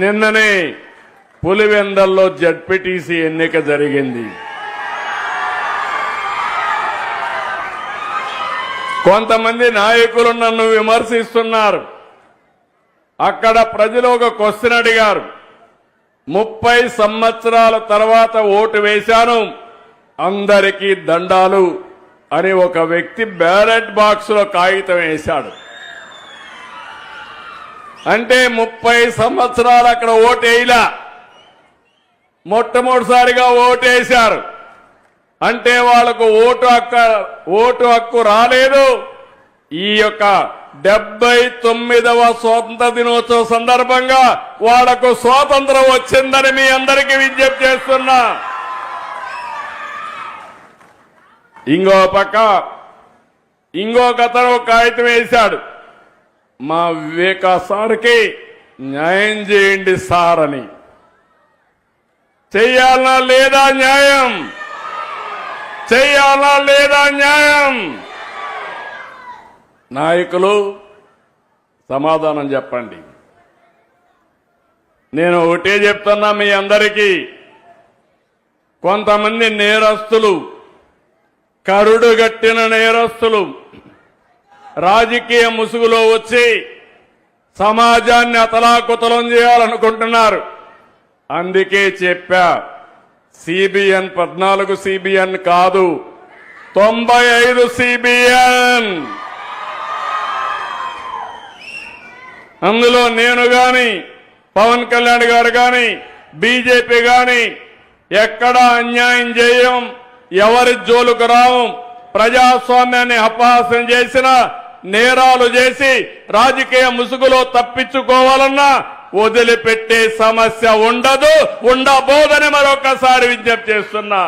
నిన్ననే పులివెందల్లో జడ్పీటీసీ ఎన్నిక జరిగింది. కొంతమంది నాయకులు నన్ను విమర్శిస్తున్నారు. అక్కడ ప్రజలు ఒక క్వశ్చన్ అడిగారు. 30 సంవత్సరాల తర్వాత ఓటు వేశాను, అందరికీ దండాలు అని ఒక వ్యక్తి బ్యాలెట్ బాక్స్ లో కాగితం వేశాడు. అంటే 30 సంవత్సరాలు అక్కడ ఓటేయలా, మొట్టమొదటిసారిగా ఓటేశారు. అంటే వాళ్లకు ఓటు హక్కు రాలేదు. ఈ యొక్క 79వ స్వాతంత్ర దినోత్సవ సందర్భంగా వాళ్లకు స్వాతంత్రం వచ్చిందని మీ అందరికీ విజ్ఞప్తి చేస్తున్నా. ఇంకో పక్క ఇంకొకతను కాగితం వేశాడు, మా వివేకా సార్కి న్యాయం చేయండి సార్ అని. చెయ్యాలనా లేదా న్యాయం? చెయ్యాలా లేదా న్యాయం? నాయకులు సమాధానం చెప్పండి. నేను ఒకటే చెప్తున్నా మీ అందరికీ, కొంతమంది నేరస్తులు, కరుడుగట్టిన నేరస్తులు రాజకీయ ముసుగులో వచ్చి సమాజాన్ని అతలాకుతలం చేయాలనుకుంటున్నారు. అందుకే చెప్పా, సిబిఎన్ 14 సిబిఎన్ కాదు, 95 సిబిఎన్. అందులో నేను గాని, పవన్ కళ్యాణ్ గారు గాని, బీజేపీ గాని ఎక్కడా అన్యాయం చేయం, ఎవరి జోలుకు రావు. ప్రజాస్వామ్యాన్ని అపహాస్యం చేసిన, నేరాలు చేసి రాజకీయ ముసుగులో తప్పించుకోవాలన్నా వదిలిపెట్టే సమస్య ఉండదు, ఉండబోదని మరొకసారి విజ్ఞప్తి చేస్తున్నా.